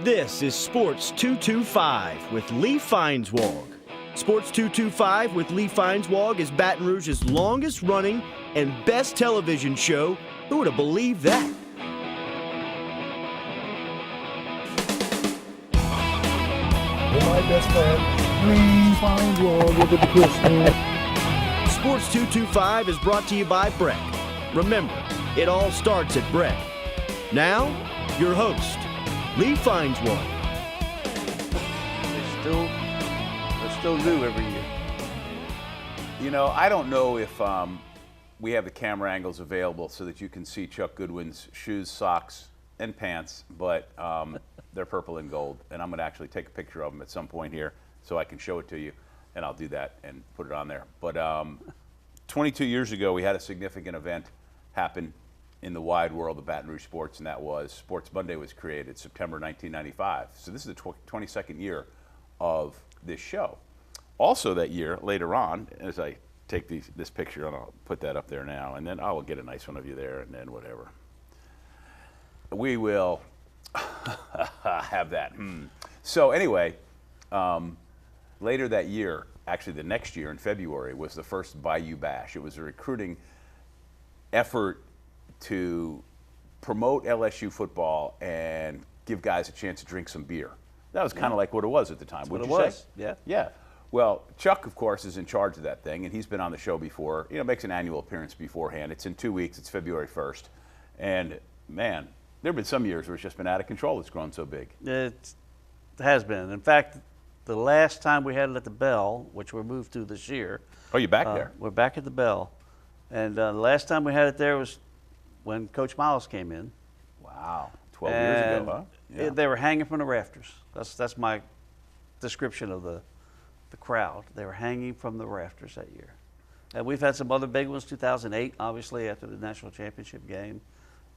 This is Sports 225 with Lee Feinswag. Sports 225 with Lee Feinswag is Baton Rouge's longest running and best television show. Who would have believed that? My best friend, Lee Feinswag, look at the Christmas. Sports 225 is brought to you by Breck. Remember, it all starts at Breck. Now, your host, Lee Feinswag. They're still new every year. You know, I don't know if we have the camera angles available so that you can see Chuck Goodwin's shoes, socks, and pants, but they're purple and gold, and I'm going to actually take a picture of them at some point here so I can show it to you, and I'll do that and put it on there. But 22 years ago, we had a significant event happen in the wide world of Baton Rouge sports, and that was Sports Monday was created September 1995. So this is the 22nd year of this show. Also that year, later on, as I take this picture, and I'll put that up there now, and then I will get a nice one of you there, and then whatever. We will have that. So anyway, later that year, actually the next year in February, was the first Bayou Bash. It was a recruiting effort to promote LSU football and give guys a chance to drink some beer. That was kind of like what it was at the time, would you say? Yeah. Yeah. Well, Chuck, of course, is in charge of that thing, and he's been on the show before. You know, makes an annual appearance beforehand. It's in 2 weeks. It's February 1st. And, man, there have been some years where it's just been out of control. It's grown so big. It has been. In fact, the last time we had it at the Bell, which we're moved to this year. Oh, you're back there? We're back at the Bell. And the last time we had it there was when Coach Miles came in. Wow. 12 years ago, huh? Yeah. They were hanging from the rafters. That's my description of the crowd. They were hanging from the rafters that year. And we've had some other big ones, 2008, obviously, after the national championship game.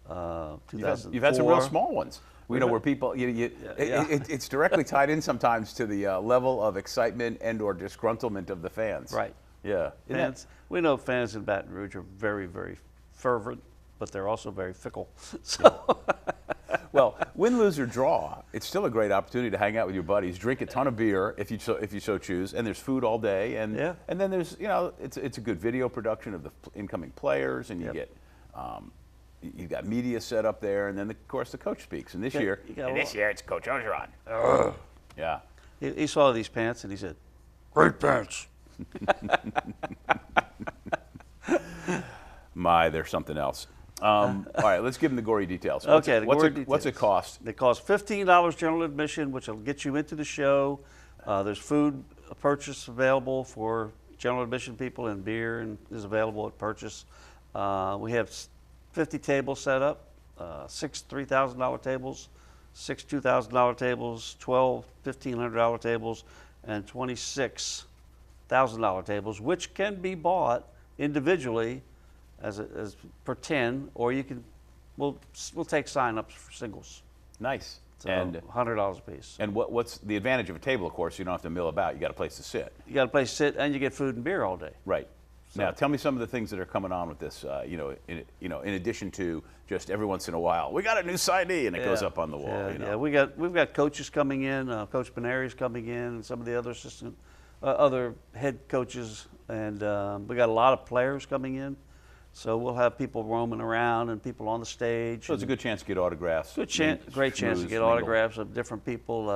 2004. You've had some real small ones. We know where people, it's directly tied in sometimes to the level of excitement and or disgruntlement of the fans. Right. Yeah. Fans, we know fans in Baton Rouge are very, very fervent, but they're also very fickle. So. Well, win, lose, or draw, it's still a great opportunity to hang out with your buddies, drink a ton of beer if you so choose, and there's food all day, and then there's it's a good video production of the incoming players, and you get you've got media set up there, and then of course the coach speaks. And this year it's Coach Orgeron. Yeah. He saw these pants and he said, "Great pants." My, there's something else. All right, let's give them the gory details. What's it cost? It costs $15 general admission, which will get you into the show. There's food purchase available for general admission people, and beer is available at purchase. We have 50 tables set up, 6 $3,000 tables, 6 $2,000 tables, 12 $1,500 tables, and 26 $1,000 tables, which can be bought individually as per 10, or we'll take sign-ups for singles. Nice. So and $100 a piece. And what's the advantage of a table? Of course, you don't have to mill about. You got a place to sit. You got a place to sit, and you get food and beer all day. Right. So. Now, tell me some of the things that are coming on with this. In addition to just every once in a while, we got a new signee, and it goes up on the wall. Yeah, we've got coaches coming in. Coach Benari's coming in, and some of the other other head coaches, and we got a lot of players coming in. So we'll have people roaming around and people on the stage. So it's a good chance to get autographs. Great chance to get autographs of different people.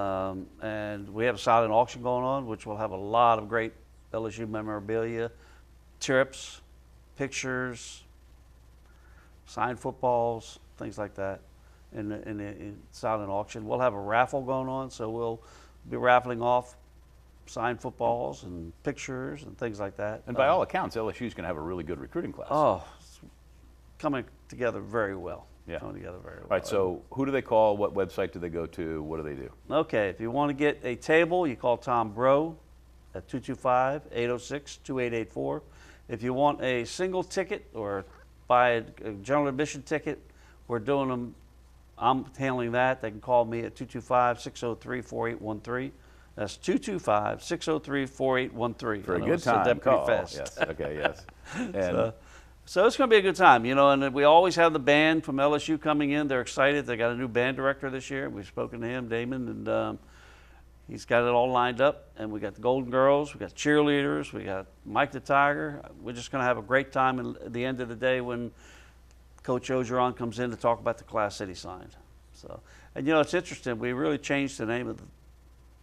And we have a silent auction going on, which will have a lot of great LSU memorabilia, trips, pictures, signed footballs, things like that in the silent auction. We'll have a raffle going on, so we'll be raffling off signed footballs and pictures and things like that. And by all accounts, LSU is going to have a really good recruiting class. Oh, it's coming together very well. Yeah. Coming together very well. All right, so who do they call? What website do they go to? What do they do? Okay, if you want to get a table, you call Tom Bro at 225-806-2884. If you want a single ticket or buy a general admission ticket, we're doing them. I'm handling that. They can call me at 225-603-4813. That's 225-603-4813. For a good time. Said that pretty fast. Yes. Okay. Yes. And So it's going to be a good time, you know, and we always have the band from LSU coming in. They're excited. They got a new band director this year. We've spoken to him, Damon, and he's got it all lined up. And we got the Golden Girls, we got cheerleaders, we got Mike the Tiger. We're just going to have a great time at the end of the day when Coach Ogeron comes in to talk about the class that he signed. So, and you know, it's interesting. We really changed the name of the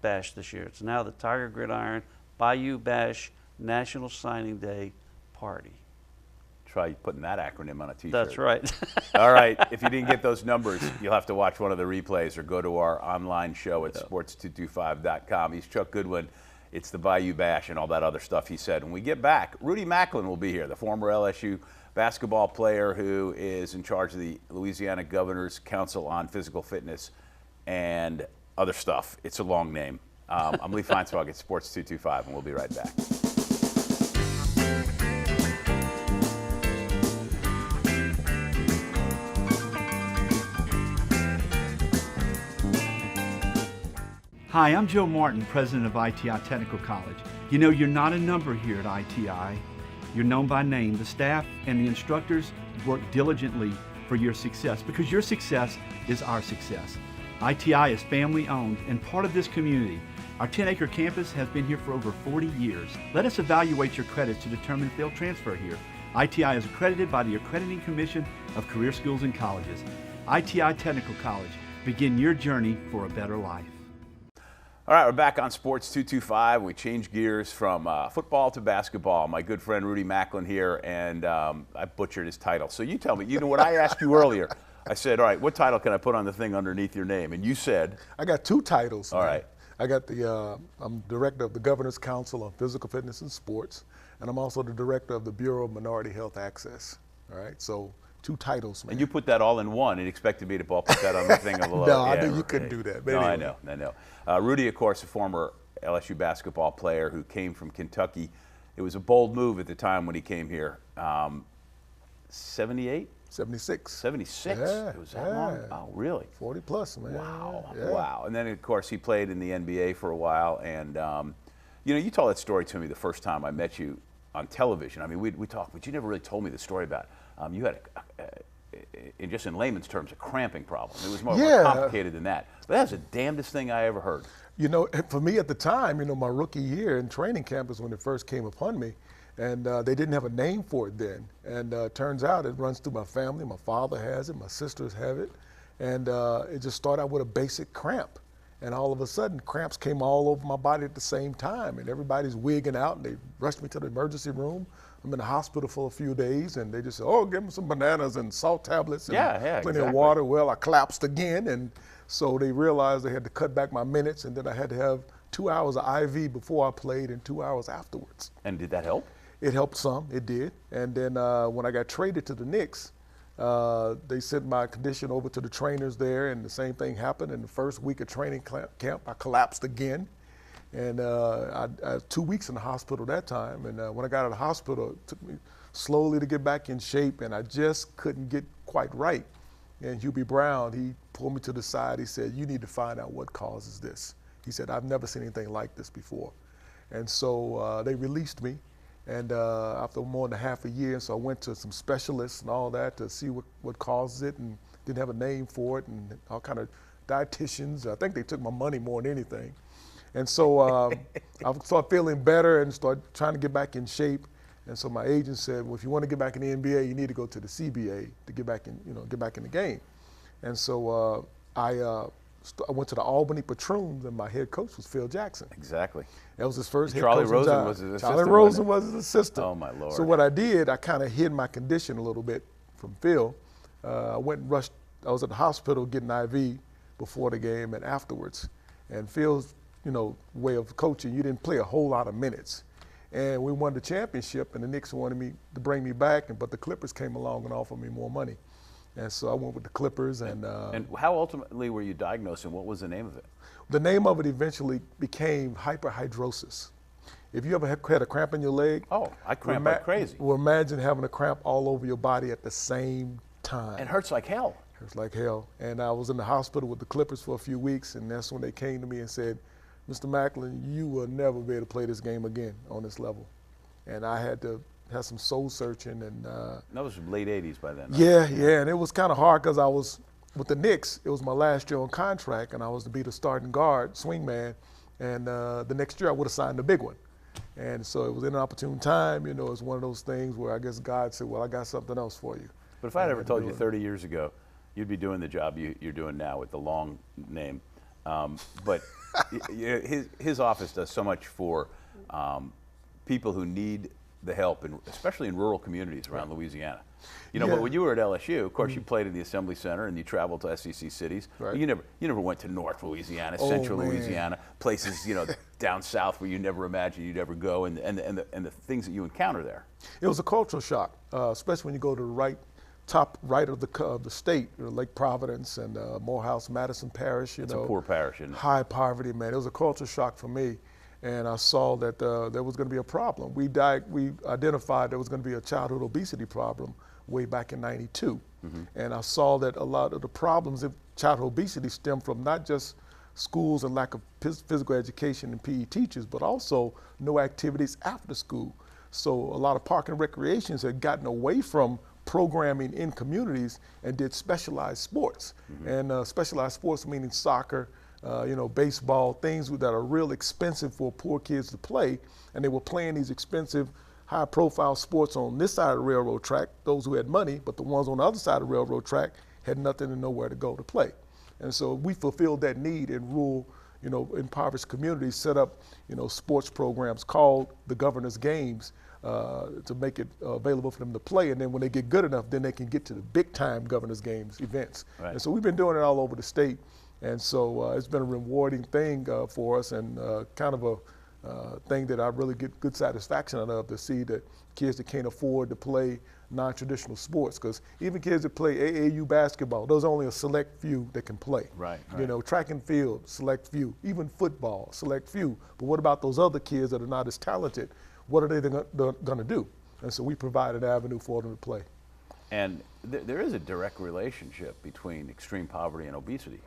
bash this year. It's now the Tiger Gridiron Bayou Bash National Signing Day Party. Try putting that acronym on a T-shirt. That's right. All right. If you didn't get those numbers, you'll have to watch one of the replays or go to our online show at sports225.com. He's Chuck Goodwin. It's the Bayou Bash and all that other stuff he said. When we get back, Rudy Macklin will be here, the former LSU basketball player who is in charge of the Louisiana Governor's Council on Physical Fitness and other stuff. It's a long name. I'm Lee Feinswag at Sports 225, and we'll be right back. Hi, I'm Joe Martin, president of ITI Technical College. You know, you're not a number here at ITI. You're known by name. The staff and the instructors work diligently for your success because your success is our success. ITI is family owned and part of this community. Our 10-acre campus has been here for over 40 years. Let us evaluate your credits to determine if they'll transfer here. ITI is accredited by the Accrediting Commission of Career Schools and Colleges. ITI Technical College. Begin your journey for a better life. All right, we're back on Sports 225. We changed gears from football to basketball. My good friend Rudy Macklin here, and I butchered his title. So you tell me, you know what I asked you earlier? I said, all right, what title can I put on the thing underneath your name? And you said? I got two titles. All right. I got I'm director of the Governor's Council on Physical Fitness and Sports, and I'm also the director of the Bureau of Minority Health Access. All right, so two titles, man. And you put that all in one and expected me to put that on the thing of the No, I knew you couldn't do that. But no, anyway. I know. Rudy, of course, a former LSU basketball player who came from Kentucky. It was a bold move at the time when he came here. 78? 76. 76? Yeah, It was that long? Oh, really? 40 plus, man. Wow. Yeah. Wow. And then, of course, he played in the NBA for a while. And, you know, you told that story to me the first time I met you on television. I mean, we talked, but you never really told me the story about you had, in layman's terms, a cramping problem. It was more complicated than that. But that was the damnedest thing I ever heard. You know, for me at the time, you know, my rookie year in training camp is when it first came upon me. And they didn't have a name for it then. And turns out it runs through my family. My father has it, my sisters have it. And it just started out with a basic cramp. And all of a sudden, cramps came all over my body at the same time. And everybody's wigging out, and they rushed me to the emergency room. I'm in the hospital for a few days, and they just said, oh, give me some bananas and salt tablets and plenty of water. Well, I collapsed again. And so they realized they had to cut back my minutes, and then I had to have 2 hours of IV before I played and 2 hours afterwards. And did that help? It helped some, it did. And then when I got traded to the Knicks, they sent my condition over to the trainers there, and the same thing happened. In the first week of training camp, I collapsed again. And I 2 weeks in the hospital that time. And when I got out of the hospital, it took me slowly to get back in shape, and I just couldn't get quite right. And Hubie Brown, he pulled me to the side. He said, you need to find out what causes this. He said, I've never seen anything like this before. And so they released me. And after more than half a year, so I went to some specialists and all that to see what causes it, and didn't have a name for it, and all kind of dietitians. I think they took my money more than anything. And so I started feeling better and started trying to get back in shape. And so my agent said, well, if you want to get back in the NBA, you need to go to the CBA to get back in, get back in the game. And so I went to the Albany Patroons, and my head coach was Phil Jackson. Exactly. That was his first head Charlie coaching Rosen job. was his assistant. Charlie Rosen was his assistant. Oh, my Lord. So what I did, I kind of hid my condition a little bit from Phil. I went and rushed. I was at the hospital getting IV before the game and afterwards. And Phil's, way of coaching, you didn't play a whole lot of minutes. And we won the championship, and the Knicks wanted me to bring me back, but the Clippers came along and offered me more money. And so I went with the Clippers. And how ultimately were you diagnosed, and what was the name of it? The name of it eventually became hyperhidrosis. If you ever had a cramp in your leg. Oh, I cramp like crazy. Well, imagine having a cramp all over your body at the same time. It hurts like hell. It hurts like hell. And I was in the hospital with the Clippers for a few weeks, and that's when they came to me and said, Mr. Macklin, you will never be able to play this game again on this level. And I had to had some soul searching, and That was late 80s by then. Right? yeah, and it was kind of hard because I was with the Knicks. It was my last year on contract, and I was to be the starting guard, swingman, and the next year I would have signed the big one. And so it was an opportune time. It was one of those things where I guess God said, well, I got something else for you. But if I'd ever told you 30 years ago, you'd be doing the job you're doing now with the long name. But his office does so much for people who need the help, especially in rural communities around Louisiana. But when you were at LSU, of course, you played in the Assembly Center and you traveled to SEC cities. Right. You never went to North Louisiana, Central Louisiana, places down south where you never imagined you'd ever go, and the things that you encounter there. It was a cultural shock, especially when you go to the top right of the state, Lake Providence and Morehouse, Madison Parish. It's a poor parish, isn't it? High poverty, man. It was a cultural shock for me, and I saw that there was going to be a problem. We identified there was going to be a childhood obesity problem way back in '92, and I saw that a lot of the problems of childhood obesity stem from not just schools and lack of physical education and PE teachers, but also no activities after school. So a lot of park and recreations had gotten away from programming in communities and did specialized sports. And specialized sports meaning soccer, baseball, things that are real expensive for poor kids to play. And they were playing these expensive, high-profile sports on this side of the railroad track, those who had money, but the ones on the other side of the railroad track had nothing and nowhere to go to play. And so we fulfilled that need in rural, impoverished communities, set up, sports programs called the Governor's Games to make it available for them to play. And then when they get good enough, then they can get to the big-time Governor's Games events. Right. And so we've been doing it all over the state. And so it's been a rewarding thing for us, and kind of a thing that I really get good satisfaction out of, to see that kids that can't afford to play non-traditional sports, because even kids that play AAU basketball, there's only a select few that can play. Right. Track and field, select few. Even football, select few. But what about those other kids that are not as talented? What are they going to do? And so we provide an avenue for them to play. And there is a direct relationship between extreme poverty and obesity.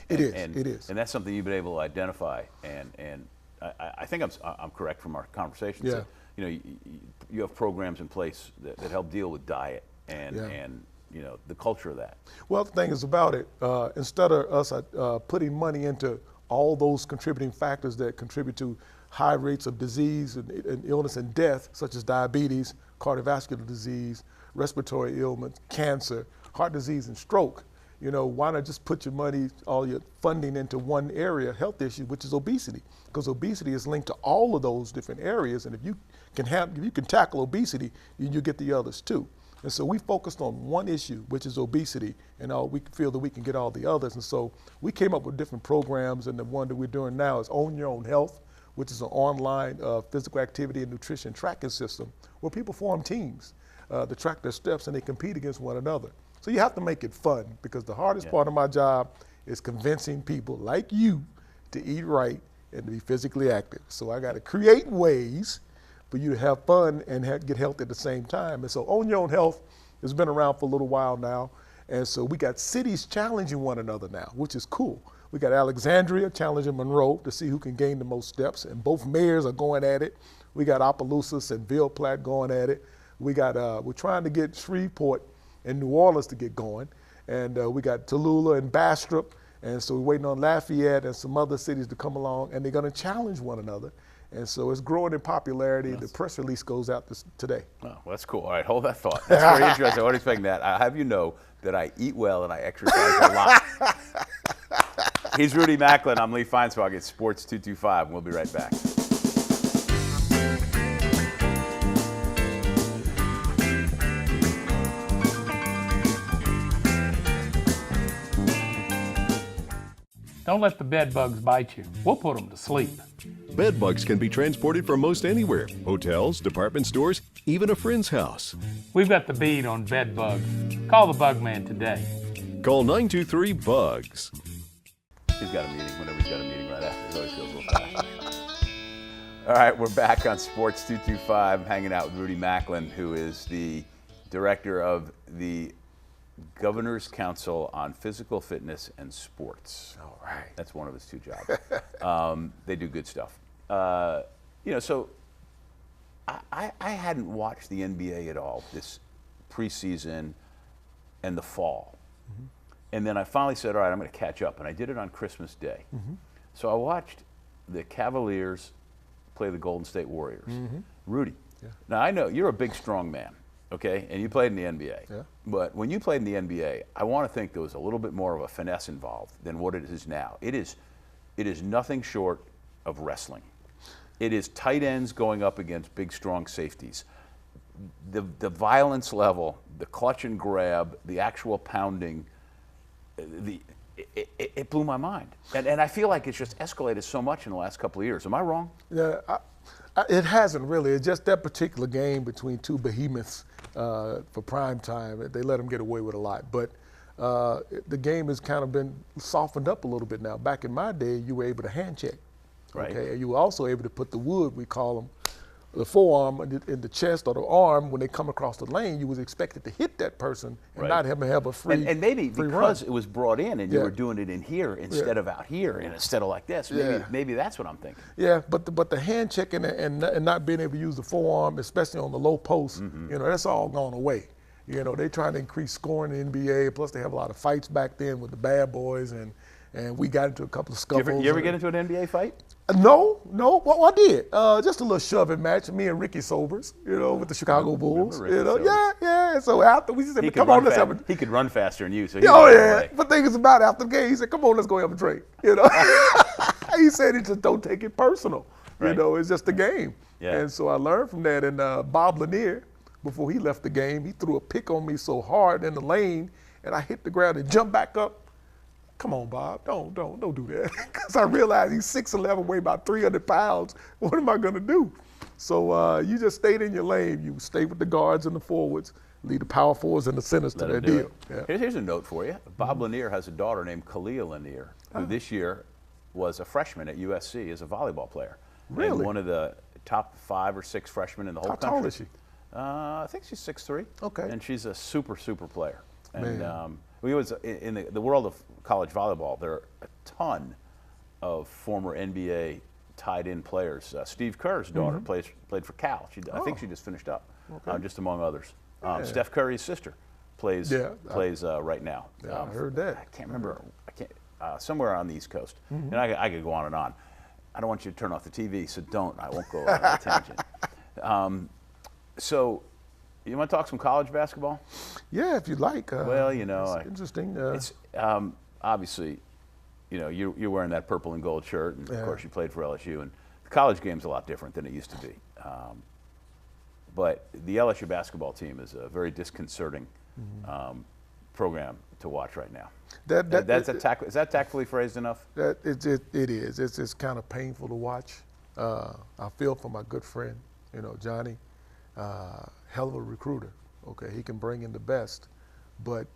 It is. And that's something you've been able to identify. And I think I'm correct from our conversations. Yeah. That, you have programs in place that help deal with diet and the culture of that. Well, the thing is about it, instead of us putting money into all those contributing factors that contribute to high rates of disease and illness and death, such as diabetes, cardiovascular disease, respiratory ailments, cancer, heart disease, and stroke, why not just put your money, all your funding into one area, health issue, which is obesity? Because obesity is linked to all of those different areas, and if you can tackle obesity, you get the others too. And so we focused on one issue, which is obesity, and we feel that we can get all the others. And so we came up with different programs, and the one that we're doing now is Own Your Own Health, which is an online physical activity and nutrition tracking system where people form teams to track their steps, and they compete against one another. So you have to make it fun, because the hardest part of my job is convincing people like you to eat right and to be physically active. So I got to create ways for you to have fun and get healthy at the same time. And so Own Your Own Health has been around for a little while now. And so we got cities challenging one another now, which is cool. We got Alexandria challenging Monroe to see who can gain the most steps, and both mayors are going at it. We got Opelousas and Ville Platte going at it. We're trying to get Shreveport and New Orleans to get going, and we got Tallulah and Bastrop, and so we're waiting on Lafayette and some other cities to come along, and they're going to challenge one another. And so it's growing in popularity. Yes. The press release goes out today. Oh, well, that's cool. All right, hold that thought. That's very interesting. I wasn't expecting that. I have you know that I eat well and I exercise a lot. He's Rudy Macklin. I'm Lee Feinswag at Sports 225. We'll be right back. Don't let the bed bugs bite you. We'll put them to sleep. Bed bugs can be transported from most anywhere. Hotels, department stores, even a friend's house. We've got the bead on bed bugs. Call the bug man today. Call 923-BUGS. He's got a meeting whenever he's got a meeting right after. It always goes a little fast. All right, we're back on Sports 225, hanging out with Rudy Macklin, who is the director of the Governor's Council on Physical Fitness and Sports. All right. That's one of his two jobs. They do good stuff. So I hadn't watched the NBA at all this preseason and the fall. And then I finally said, all right, I'm going to catch up. And I did it on Christmas Day. So I watched the Cavaliers play the Golden State Warriors. Rudy. Yeah. Now, I know you're a big, strong man, okay? And you played in the NBA. Yeah. But when you played in the NBA, I want to think there was a little bit more of a finesse involved than what it is now. It is nothing short of wrestling. It is tight ends going up against big, strong safeties. The violence level, the clutch and grab, the actual pounding, it blew my mind. And I feel like it's just escalated so much in the last couple of years. Am I wrong? Yeah, it hasn't really. It's just that particular game between two behemoths for prime time. They let them get away with a lot. But the game has kind of been softened up a little bit now. Back in my day, you were able to hand check. Right. Okay, and you were also able to put the wood, we call them, the forearm in the chest or the arm. When they come across the lane, you was expected to hit that person and Right. not have a free and maybe free because run. it was brought in and you Yeah. were doing it in here instead of out here and instead of like this. Maybe that's what I'm thinking. Yeah, but the hand checking and not being able to use the forearm, especially on the low post, that's all gone away. They're trying to increase scoring in the NBA. Plus, they have a lot of fights back then with the bad boys, and we got into a couple of scuffles. You ever get into an NBA fight? No. Well, I did. Just a little shoving match. Me and Ricky Sobers, with the Chicago Bulls. Ricky Sobers? Yeah. So after we said, He "Come on, let's run have a." He could run faster than you, so he Oh was yeah. away. But thing is about after the game, he said, "Come on, let's go have a drink." He said, "He just don't take it personal. Right. It's just a game." Yeah. And so I learned from that. And Bob Lanier, before he left the game, he threw a pick on me so hard in the lane, and I hit the ground and jumped back up. Come on, Bob, don't do that. Because I realized he's 6'11", weigh about 300 pounds. What am I gonna do? So you just stayed in your lane. You stay with the guards and the forwards, lead the power forwards and the centers to Let their him do deal. it. Yeah. Here's a note for you. Bob Lanier has a daughter named Kalia Lanier, who this year was a freshman at USC as a volleyball player. Really? And one of the top 5 or 6 freshmen in the whole How country. tall is she? I think she's 6'3". Okay. And she's a super player. And Man. we was in the world of college volleyball, there are a ton of former NBA tied-in players. Steve Kerr's daughter played for Cal. I think she just finished up, just among others. Steph Curry's sister plays right now. Yeah, I heard that. I can't remember. Somewhere on the East Coast. And I could go on and on. I don't want you to turn off the TV, so don't. I won't go on a tangent. So, you want to talk some college basketball? Yeah, if you'd like. Well, it's interesting. It's obviously, you're wearing that purple and gold shirt, and of course you played for LSU. And the college game's a lot different than it used to be. But the LSU basketball team is a very disconcerting program to watch right now. Is that tactfully phrased enough? It is. It's kind of painful to watch. I feel for my good friend, Johnny. Hell of a recruiter. Okay, he can bring in the best, but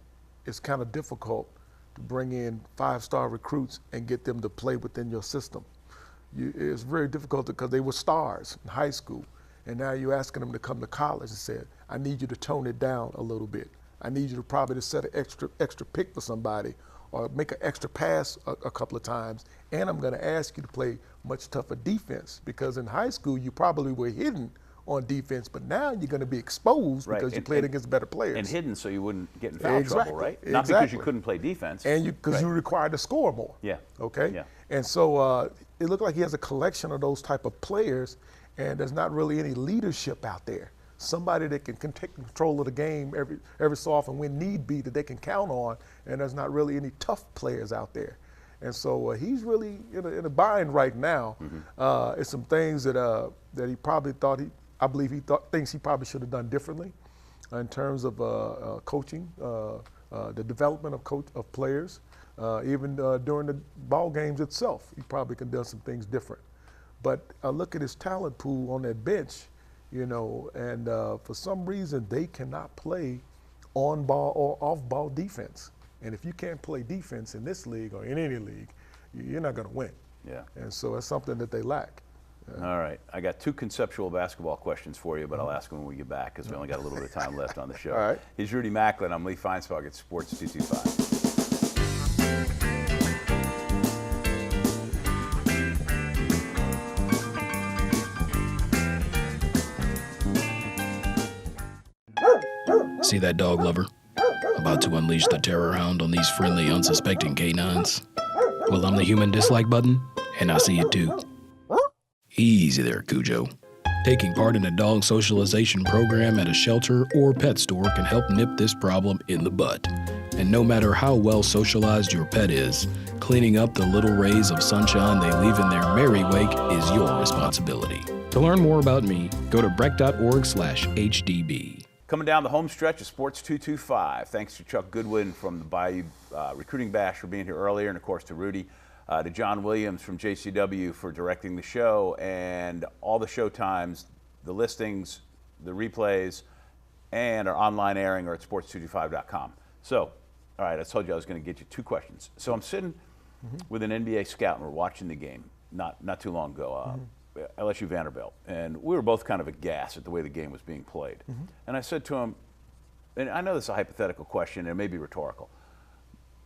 it's kind of difficult to bring in 5-star recruits and get them to play within your system. It's very difficult because they were stars in high school, and now you're asking them to come to college and said, I need you to tone it down a little bit. I need you to probably to set an extra pick for somebody or make an extra pass a couple of times, and I'm going to ask you to play much tougher defense because in high school you probably were hidden on defense, but now you're going to be exposed because you played against better players. And hidden so you wouldn't get in foul trouble, right? Not because you couldn't play defense. And because you're required to score more. Yeah. Okay? Yeah. And so it looked like he has a collection of those type of players, and there's not really any leadership out there. Somebody that can take control of the game every so often when need be that they can count on, and there's not really any tough players out there. And so he's really in a bind right now. It's some things that he probably thinks he probably should have done differently in terms of coaching, the development of players, even during the ball games itself. He probably could have done some things different. But I look at his talent pool on that bench, and for some reason they cannot play on-ball or off-ball defense. And if you can't play defense in this league or in any league, you're not going to win. Yeah. And so it's something that they lack. All right. I got 2 conceptual basketball questions for you, but I'll ask them when we get back because we only got a little bit of time left on the show. All right. He's Rudy Macklin. I'm Lee Feinswag at Sports 225. See that dog lover? About to unleash the terror hound on these friendly, unsuspecting canines? Well, I'm the human dislike button, and I see it too. Easy there, Cujo. Taking part in a dog socialization program at a shelter or pet store can help nip this problem in the bud. And no matter how well socialized your pet is, cleaning up the little rays of sunshine they leave in their merry wake is your responsibility. To learn more about me, go to breck.org/HDB. Coming down the home stretch of Sports 225. Thanks to Chuck Goodwin from the Bayou Recruiting Bash for being here earlier, and of course to Rudy, to John Williams from JCW for directing the show, and all the show times, the listings, the replays, and our online airing are at sports225.com. So, all right, I told you I was going to get you two questions. So I'm sitting with an NBA scout, and we're watching the game not too long ago. LSU Vanderbilt, and we were both kind of aghast at the way the game was being played. And I said to him, and I know this is a hypothetical question, and it may be rhetorical,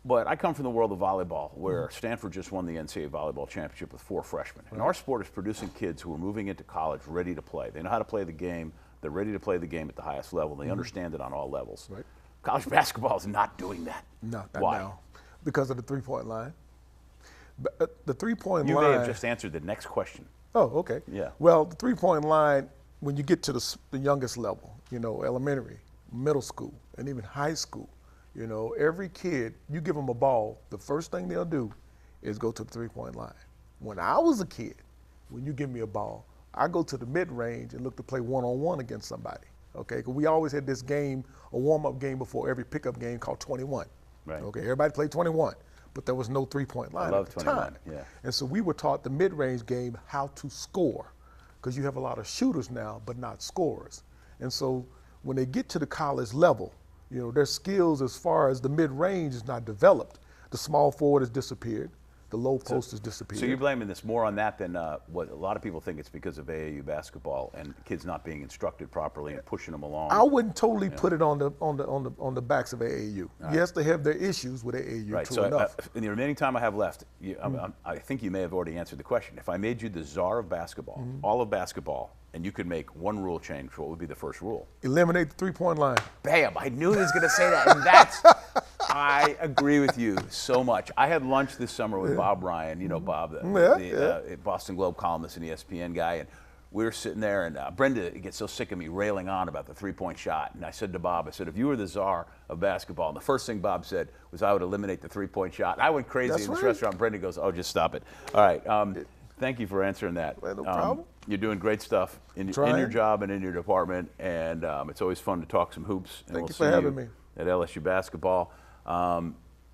but I come from the world of volleyball, where Stanford just won the NCAA volleyball championship with 4 freshmen. And our sport is producing kids who are moving into college ready to play. They know how to play the game. They're ready to play the game at the highest level. They understand it on all levels. Right. College basketball is not doing that. Not Why? now. Because of the three-point line. The three-point line. You may have just answered the next question. Oh, okay. Yeah. Well, the three-point line, when you get to the youngest level, elementary, middle school, and even high school, every kid, you give them a ball, the first thing they'll do is go to the three-point line. When I was a kid, when you give me a ball, I go to the mid-range and look to play one-on-one against somebody, okay? Because we always had this game, a warm-up game before every pickup game called 21. Right. Okay, everybody played 21. But there was no three-point line at the 21, time. yeah. And so we were taught the mid-range game how to score, because you have a lot of shooters now, but not scorers. And so when they get to the college level, their skills as far as the mid-range is not developed. The small forward has disappeared. The low post has disappeared. So you're blaming this more on that than what a lot of people think it's because of AAU basketball and kids not being instructed properly and pushing them along. I wouldn't totally put it on the backs of AAU. Right. Yes, they have their issues with AAU. Right. True so enough. In the remaining time I have left, I think you may have already answered the question. If I made you the czar of basketball, all of basketball, and you could make one rule change, what would be the first rule? Eliminate the three-point line. Bam! I knew he was going to say that, and that's. I agree with you so much. I had lunch this summer with Bob Ryan. You know Bob, the Boston Globe columnist and ESPN guy, and we were sitting there, and Brenda gets so sick of me railing on about the three-point shot. And I said to Bob, if you were the czar of basketball, and the first thing Bob said was I would eliminate the three-point shot. And I went crazy in this restaurant. Brenda goes, oh, just stop it. All right. Thank you for answering that. Well, no problem. You're doing great stuff in your job and in your department, and it's always fun to talk some hoops. And Thank you for having me. At LSU basketball.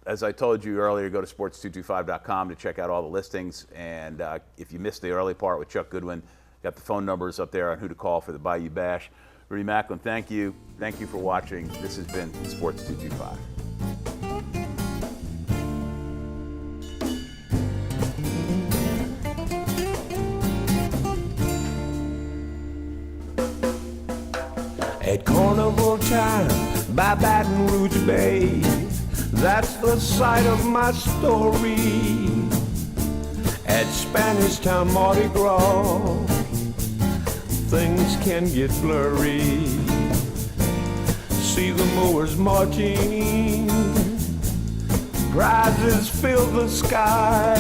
As I told you earlier, go to sports225.com to check out all the listings. And if you missed the early part with Chuck Goodwin, got the phone numbers up there on who to call for the Bayou Bash. Rudy Macklin, thank you. Thank you for watching. This has been Sports 225. At carnival time by Baton Rouge Bay, that's the site of my story. At Spanish Town Mardi Gras, things can get blurry. See the mowers marching, prizes fill the sky.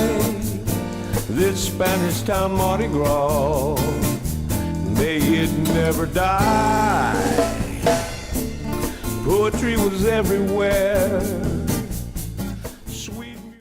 This Spanish Town Mardi Gras, may it never die. Poetry was everywhere,